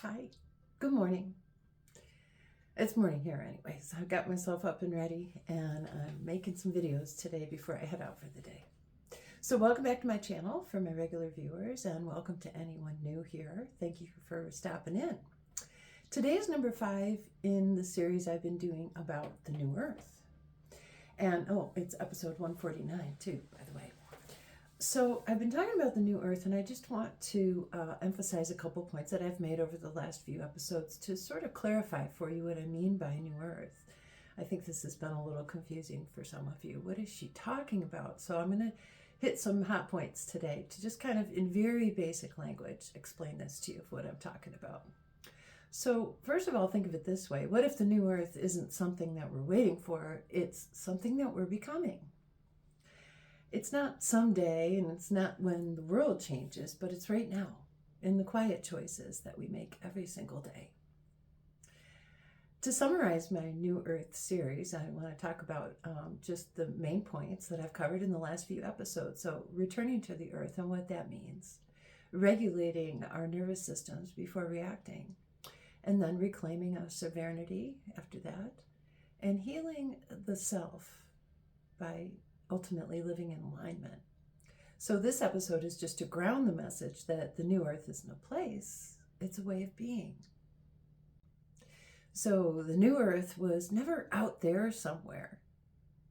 Hi, good morning. It's morning here anyway, so I've got myself up and ready and I'm making some videos today before I head out for the day. So welcome back to my channel for my regular viewers and welcome to anyone new here. Thank you for stopping in. Today is number 5 in the series I've been doing about the new earth. And it's episode 149 too, by the way. So I've been talking about the new earth, and I just want to emphasize a couple points that I've made over the last few episodes to sort of clarify for you what I mean by new earth. I think this has been a little confusing for some of you. What is she talking about? So I'm going to hit some hot points today to just kind of, in very basic language, explain this to you of what I'm talking about. So first of all, think of it this way. What if the new earth isn't something that we're waiting for? It's something that we're becoming. It's not someday, and it's not when the world changes, but it's right now, in the quiet choices that we make every single day. To summarize my New Earth series, I want to talk about just the main points that I've covered in the last few episodes. So returning to the earth and what that means, regulating our nervous systems before reacting, and then reclaiming our sovereignty after that, and healing the self by ultimately living in alignment. So this episode is just to ground the message that the new earth isn't a place, it's a way of being. So the new earth was never out there somewhere.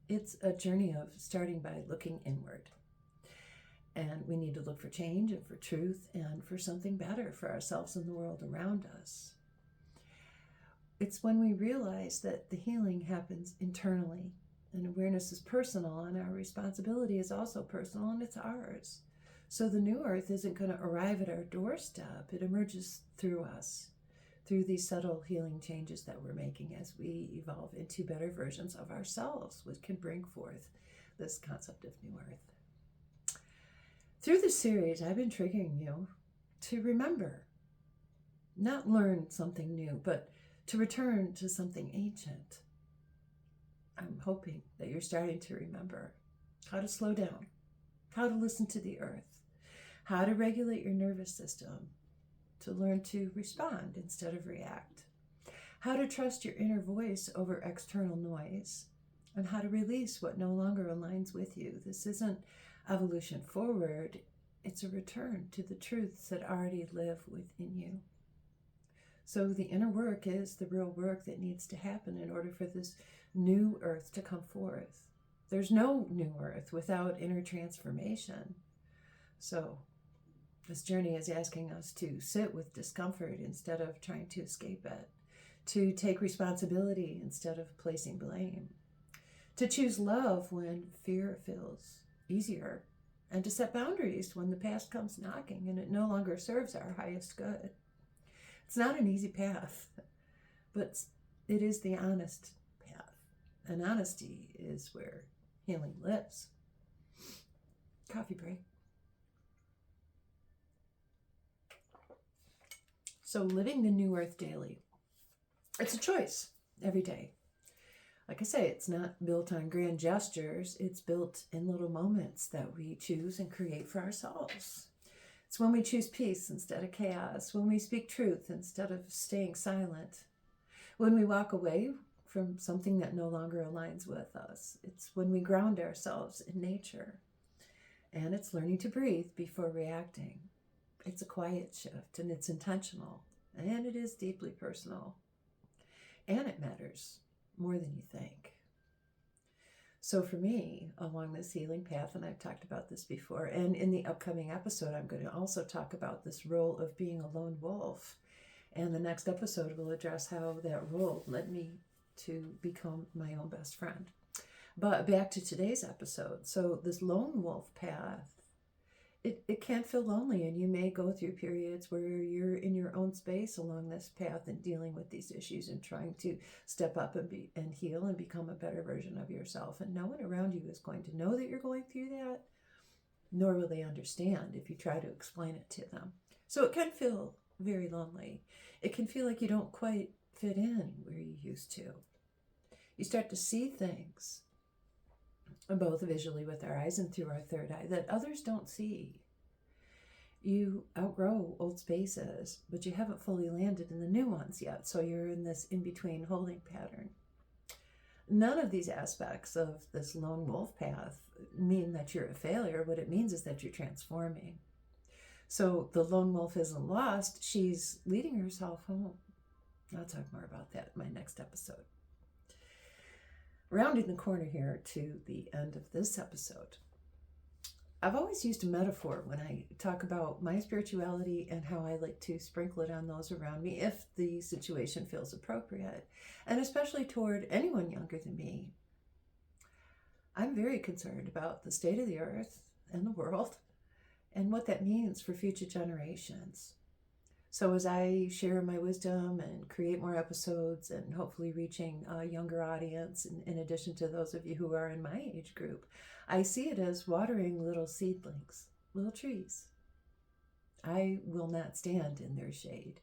It's a journey of starting by looking inward. And we need to look for change and for truth and for something better for ourselves and the world around us. It's when we realize that the healing happens internally. And awareness is personal, and our responsibility is also personal, and it's ours. So the new earth isn't going to arrive at our doorstep. It emerges through us, through these subtle healing changes that we're making as we evolve into better versions of ourselves, which can bring forth this concept of new earth. Through this series, I've been triggering you to remember, not learn something new, but to return to something ancient. I'm hoping that you're starting to remember how to slow down, how to listen to the earth, how to regulate your nervous system, to learn to respond instead of react, how to trust your inner voice over external noise, and how to release what no longer aligns with you. This isn't evolution forward, it's a return to the truths that already live within you. So the inner work is the real work that needs to happen in order for this new earth to come forth. There's no new earth without inner transformation. So this journey is asking us to sit with discomfort instead of trying to escape it, to take responsibility instead of placing blame, to choose love when fear feels easier, and to set boundaries when the past comes knocking and it no longer serves our highest good. It's not an easy path, but it is the honest path. And honesty is where healing lives. Coffee break. So living the new earth daily. It's a choice every day. Like I say, it's not built on grand gestures. It's built in little moments that we choose and create for ourselves. It's when we choose peace instead of chaos, when we speak truth instead of staying silent, when we walk away from something that no longer aligns with us. It's when we ground ourselves in nature. And it's learning to breathe before reacting. It's a quiet shift, and it's intentional, and it is deeply personal. And it matters more than you think. So for me, along this healing path, and I've talked about this before, and in the upcoming episode, I'm going to also talk about this role of being a lone wolf. And the next episode will address how that role led me to become my own best friend. But back to today's episode. So this lone wolf path, it can feel lonely, and you may go through periods where you're in your own space along this path and dealing with these issues and trying to step up and heal and become a better version of yourself. And no one around you is going to know that you're going through that, nor will they understand if you try to explain it to them. So it can feel very lonely. It can feel like you don't quite fit in where you used to. You start to see things, both visually with our eyes and through our third eye, that others don't see. You outgrow old spaces, but you haven't fully landed in the new ones yet. So you're in this in-between holding pattern. None of these aspects of this lone wolf path mean that you're a failure. What it means is that you're transforming. So the lone wolf isn't lost. She's leading herself home. I'll talk more about that in my next episode. Rounding the corner here to the end of this episode. I've always used a metaphor when I talk about my spirituality and how I like to sprinkle it on those around me if the situation feels appropriate, and especially toward anyone younger than me. I'm very concerned about the state of the earth and the world and what that means for future generations. So as I share my wisdom and create more episodes and hopefully reaching a younger audience, in addition to those of you who are in my age group, I see it as watering little seedlings, little trees. I will not stand in their shade.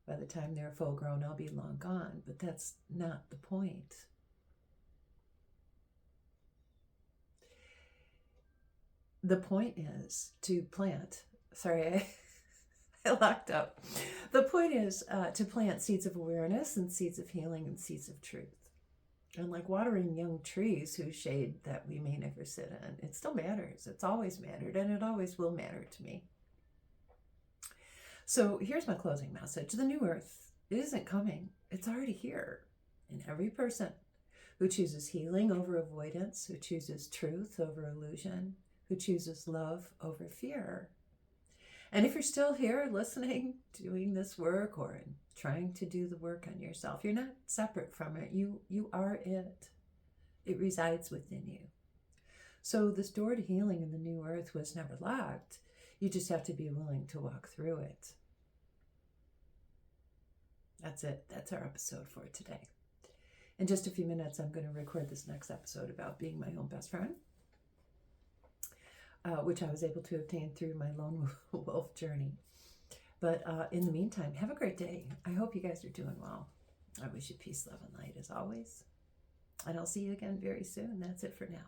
By the time they're full grown, I'll be long gone, but that's not the point. The point is to plant. Sorry, I locked up. The point is to plant seeds of awareness and seeds of healing and seeds of truth. And like watering young trees whose shade that we may never sit in, it still matters. It's always mattered, and it always will matter to me. So here's my closing message. The new earth isn't coming. It's already here. And every person who chooses healing over avoidance, who chooses truth over illusion, who chooses love over fear. And if you're still here listening, doing this work or trying to do the work on yourself, you're not separate from it. You are it. It resides within you. So this door to healing in the new earth was never locked. You just have to be willing to walk through it. That's it. That's our episode for today. In just a few minutes, I'm going to record this next episode about being my own best friend, which I was able to obtain through my lone wolf journey. But in the meantime, have a great day. I hope you guys are doing well. I wish you peace, love, and light as always. And I'll see you again very soon. That's it for now.